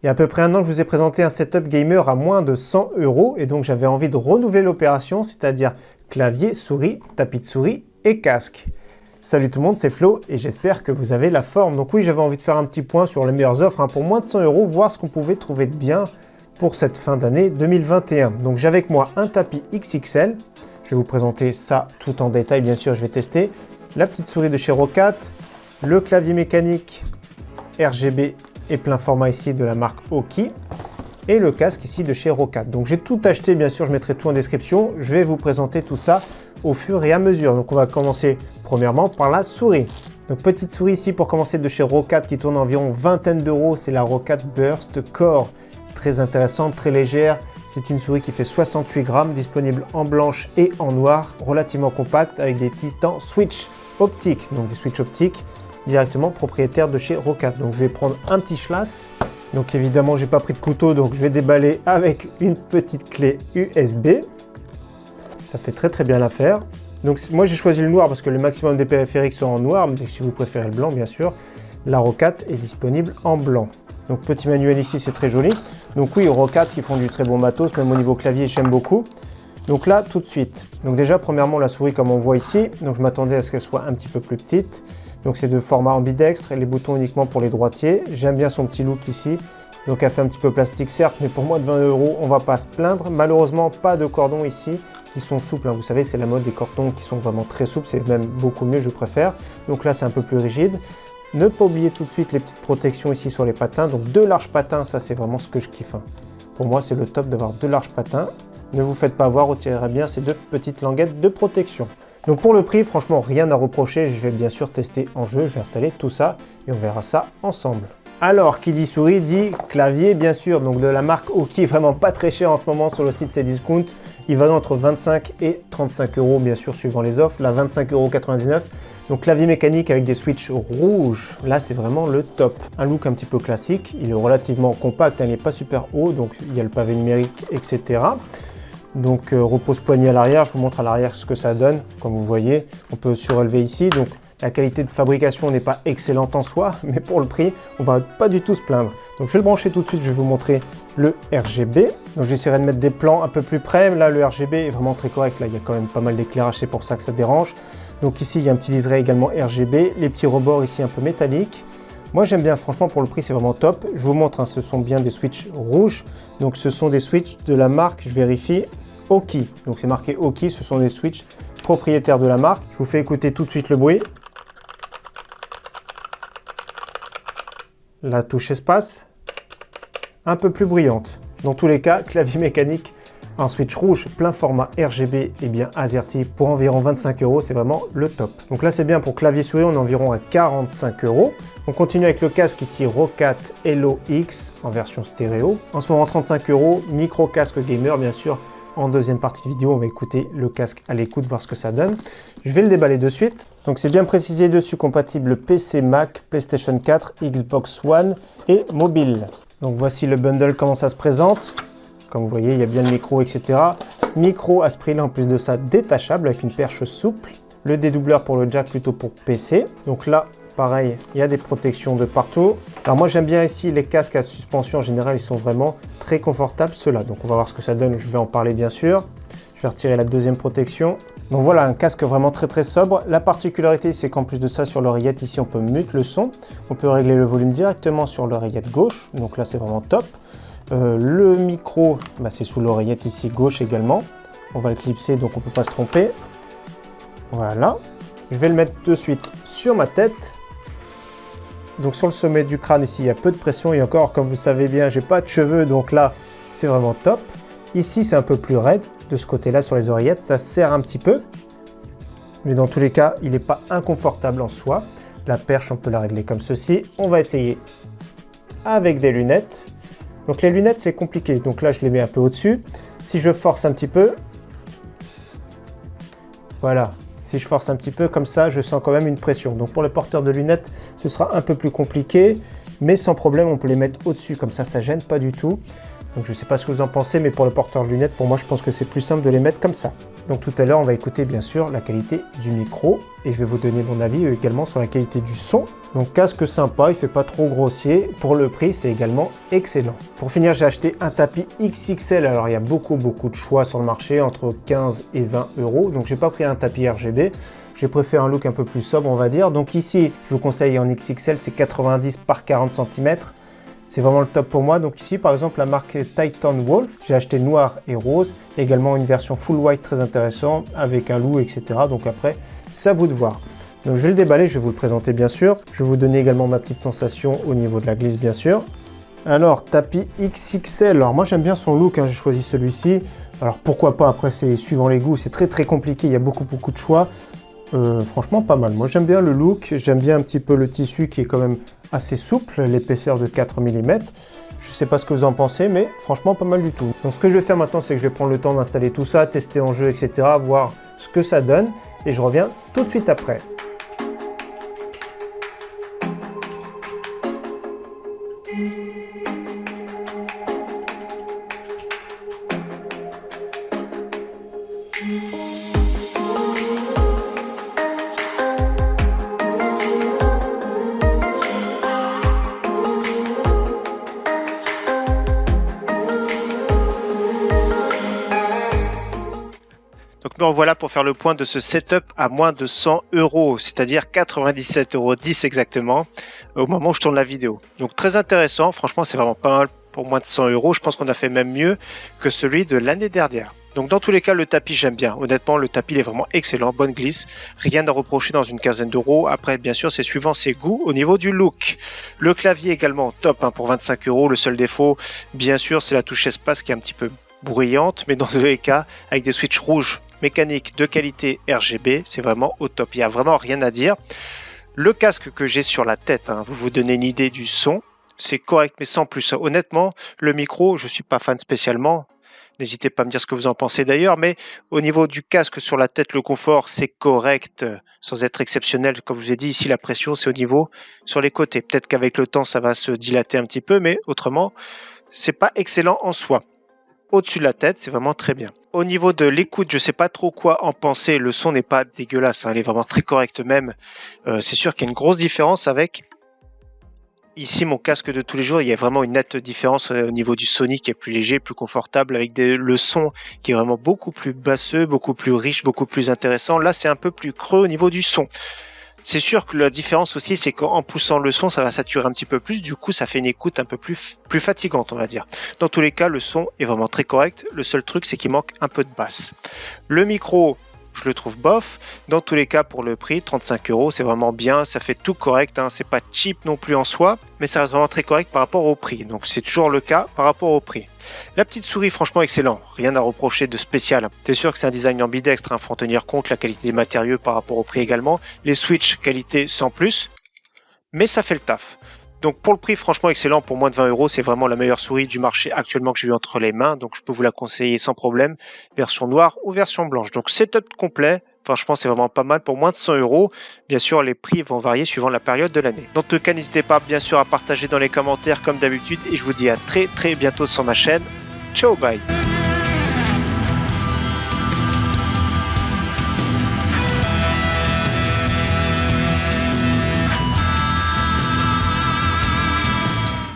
Il y a à peu près un an que je vous ai présenté un setup gamer à moins de 100 € et donc j'avais envie de renouveler l'opération, c'est-à-dire clavier, souris, tapis de souris et casque. Salut tout le monde, c'est Flo et j'espère que vous avez la forme. Donc oui, j'avais envie de faire un petit point sur les meilleures offres pour moins de 100 €, voir ce qu'on pouvait trouver de bien pour cette fin d'année 2021. Donc j'ai avec moi un tapis XXL. Je vais vous présenter ça tout en détail, bien sûr, je vais tester. La petite souris de chez Roccat, le clavier mécanique RGB et plein format ici de la marque Oki et le casque ici de chez Roccat. Donc j'ai tout acheté, bien sûr, je mettrai tout en description. Je vais vous présenter tout ça au fur et à mesure. Donc on va commencer premièrement par la souris. Donc petite souris ici pour commencer de chez Roccat qui tourne environ vingtaine d'euros. C'est la Roccat Burst Core. Très intéressante, très légère. C'est une souris qui fait 68 grammes, disponible en blanche et en noir, relativement compacte avec des titans switch optiques. Donc des switches optiques directement propriétaires de chez Roccat. Donc je vais prendre un petit schlass. Donc évidemment, j'ai pas pris de couteau, donc je vais déballer avec une petite clé USB. Ça fait très bien l'affaire. Donc moi j'ai choisi le noir parce que le maximum des périphériques sont en noir, mais si vous préférez le blanc, bien sûr, la Roccat est disponible en blanc. Donc petit manuel ici, c'est très joli. Donc oui, Roccat qui font du très bon matos, même au niveau clavier, j'aime beaucoup. Donc là, tout de suite. Donc déjà, premièrement, la souris comme on voit ici. Donc je m'attendais à ce qu'elle soit un petit peu plus petite. Donc c'est de format ambidextre et les boutons uniquement pour les droitiers. J'aime bien son petit look ici. Donc elle fait un petit peu plastique certes, mais pour moins de 20 €, on va pas se plaindre. Malheureusement, pas de cordons ici qui sont souples. Vous savez, c'est la mode des cordons qui sont vraiment très souples. C'est même beaucoup mieux, je préfère. Donc là, c'est un peu plus rigide. Ne pas oublier tout de suite les petites protections ici sur les patins. Donc deux larges patins, ça c'est vraiment ce que je kiffe. Pour moi, c'est le top d'avoir deux larges patins. Ne vous faites pas avoir, retirez bien ces deux petites languettes de protection. Donc pour le prix, franchement, rien à reprocher. Je vais bien sûr tester en jeu. Je vais installer tout ça et on verra ça ensemble. Alors, qui dit souris dit clavier, bien sûr. Donc de la marque Oki, vraiment pas très cher en ce moment sur le site Cdiscount. Il va entre 25 et 35 €, bien sûr, suivant les offres. Là, 25,99 €. Donc clavier mécanique avec des switches rouges, là c'est vraiment le top. Un look un petit peu classique, il est relativement compact, il n'est pas super haut, donc il y a le pavé numérique, etc. Donc repose poignet à l'arrière, je vous montre à l'arrière ce que ça donne. Comme vous voyez, on peut surélever ici. Donc la qualité de fabrication n'est pas excellente en soi, mais pour le prix, on va pas du tout se plaindre. Donc je vais le brancher tout de suite, je vais vous montrer le RGB. Donc j'essaierai de mettre des plans un peu plus près. Là le RGB est vraiment très correct, là il y a quand même pas mal d'éclairage, c'est pour ça que ça dérange. Donc ici, il y a un petit liseré également RGB, les petits rebords ici un peu métalliques. Moi, j'aime bien, franchement, pour le prix, c'est vraiment top. Je vous montre, ce sont bien des switches rouges. Donc, ce sont des switches de la marque, je vérifie, Oki. Donc, c'est marqué Oki, ce sont des switches propriétaires de la marque. Je vous fais écouter tout de suite le bruit. La touche espace, un peu plus bruyante. Dans tous les cas, clavier mécanique. Un switch rouge plein format RGB et bien AZERTY pour environ 25 €, c'est vraiment le top. Donc là c'est bien pour clavier souris, on est environ à 45 €. On continue avec le casque ici Roccat Hello X en version stéréo. En ce moment 35 €, micro casque gamer bien sûr. En deuxième partie de vidéo, on va écouter le casque à l'écoute, voir ce que ça donne. Je vais le déballer de suite. Donc c'est bien précisé dessus, compatible PC, Mac, PlayStation 4, Xbox One et mobile. Donc voici le bundle, comment ça se présente. Comme vous voyez, il y a bien le micro, etc. Micro à ce prix-là, en plus de ça, détachable avec une perche souple. Le dédoubleur pour le jack plutôt pour PC. Donc là, pareil, il y a des protections de partout. Alors moi, j'aime bien ici les casques à suspension. En général, ils sont vraiment très confortables, ceux-là. Donc on va voir ce que ça donne. Je vais en parler, bien sûr. Je vais retirer la deuxième protection. Donc voilà, un casque vraiment très sobre. La particularité, c'est qu'en plus de ça, sur l'oreillette, ici, on peut mute le son. On peut régler le volume directement sur l'oreillette gauche. Donc là, c'est vraiment top. Le micro, c'est sous l'oreillette ici gauche également. On va le clipser, donc on ne peut pas se tromper. Voilà. Je vais le mettre de suite sur ma tête. Donc sur le sommet du crâne ici, il y a peu de pression. Et encore, comme vous savez bien, j'ai pas de cheveux, donc là, c'est vraiment top. Ici, c'est un peu plus raide. De ce côté-là, sur les oreillettes, ça serre un petit peu. Mais dans tous les cas, il n'est pas inconfortable en soi. La perche, on peut la régler comme ceci. On va essayer avec des lunettes. Donc les lunettes, c'est compliqué. Donc là, je les mets un peu au-dessus. Si je force un petit peu, voilà. Si je force un petit peu, comme ça, je sens quand même une pression. Donc pour le porteur de lunettes, ce sera un peu plus compliqué. Mais sans problème, on peut les mettre au-dessus. Comme ça ne gêne pas du tout. Donc je ne sais pas ce que vous en pensez, mais pour le porteur de lunettes, pour moi, je pense que c'est plus simple de les mettre comme ça. Donc tout à l'heure, on va écouter bien sûr la qualité du micro. Et je vais vous donner mon avis également sur la qualité du son. Donc casque sympa, il fait pas trop grossier. Pour le prix, c'est également excellent. Pour finir, j'ai acheté un tapis XXL. Alors il y a beaucoup de choix sur le marché, entre 15 et 20 euros. Donc j'ai pas pris un tapis RGB. J'ai préféré un look un peu plus sobre, on va dire. Donc ici, je vous conseille en XXL, c'est 90 par 40 cm. C'est vraiment le top pour moi. Donc ici, par exemple, la marque Titan Wolf, j'ai acheté noir et rose. Également une version full white très intéressante avec un loup, etc. Donc après, c'est à vous de voir. Donc je vais le déballer, je vais vous le présenter bien sûr. Je vais vous donner également ma petite sensation au niveau de la glisse, bien sûr. Alors, tapis XXL. Alors moi, j'aime bien son look, hein. J'ai choisi celui-ci. Alors pourquoi pas, après, c'est suivant les goûts. C'est très compliqué, il y a beaucoup de choix. Franchement, pas mal. Moi, j'aime bien le look. J'aime bien un petit peu le tissu qui est quand même assez souple, l'épaisseur de 4 mm. Je sais pas ce que vous en pensez, mais franchement pas mal du tout. Donc ce que je vais faire maintenant, c'est que je vais prendre le temps d'installer tout ça, tester en jeu, etc. Voir ce que ça donne. Et je reviens tout de suite après. Donc me revoilà pour faire le point de ce setup à moins de 100 euros, c'est-à-dire 97,10 € exactement, au moment où je tourne la vidéo. Donc très intéressant, franchement c'est vraiment pas mal pour moins de 100 euros. Je pense qu'on a fait même mieux que celui de l'année dernière. Donc dans tous les cas, le tapis j'aime bien. Honnêtement, le tapis il est vraiment excellent, bonne glisse, rien à reprocher dans une quinzaine d'euros. Après, bien sûr, c'est suivant ses goûts au niveau du look. Le clavier également top hein, pour 25 €. Le seul défaut, bien sûr, c'est la touche espace qui est un petit peu bruyante, mais dans tous les cas, avec des switches rouges mécanique de qualité RGB, c'est vraiment au top, il n'y a vraiment rien à dire. Le casque que j'ai sur la tête, hein, vous donnez une idée du son, c'est correct mais sans plus. Honnêtement, le micro, je ne suis pas fan spécialement, n'hésitez pas à me dire ce que vous en pensez d'ailleurs, mais au niveau du casque sur la tête, le confort, c'est correct, sans être exceptionnel. Comme je vous ai dit, ici la pression, c'est au niveau sur les côtés. Peut-être qu'avec le temps, ça va se dilater un petit peu, mais autrement, c'est pas excellent en soi. Au-dessus de la tête, c'est vraiment très bien. Au niveau de l'écoute, je sais pas trop quoi en penser. Le son n'est pas dégueulasse, hein, il est vraiment très correct même. C'est sûr qu'il y a une grosse différence avec ici mon casque de tous les jours. Il y a vraiment une nette différence au niveau du Sony qui est plus léger, plus confortable, avec le son qui est vraiment beaucoup plus basseux, beaucoup plus riche, beaucoup plus intéressant. Là, c'est un peu plus creux au niveau du son. C'est sûr que la différence aussi, c'est qu'en poussant le son, ça va saturer un petit peu plus. Du coup, ça fait une écoute un peu plus fatigante, on va dire. Dans tous les cas, le son est vraiment très correct. Le seul truc, c'est qu'il manque un peu de basse. Le micro, je le trouve bof. Dans tous les cas, pour le prix, 35 €, c'est vraiment bien. Ça fait tout correct, hein. C'est pas cheap non plus en soi, mais ça reste vraiment très correct par rapport au prix. Donc, c'est toujours le cas par rapport au prix. La petite souris, franchement excellent, rien à reprocher de spécial. C'est sûr que c'est un design ambidextre, il faut en tenir compte, la qualité des matériaux par rapport au prix également. Les switches, qualité sans plus, mais ça fait le taf. Donc pour le prix, franchement excellent, pour moins de 20 €, c'est vraiment la meilleure souris du marché actuellement que j'ai eu entre les mains, donc je peux vous la conseiller sans problème, version noire ou version blanche. Donc setup complet, franchement c'est vraiment pas mal pour moins de 100 €. Bien sûr les prix vont varier suivant la période de l'année. Dans tout cas, n'hésitez pas bien sûr à partager dans les commentaires comme d'habitude, et je vous dis à très bientôt sur ma chaîne. Ciao, bye.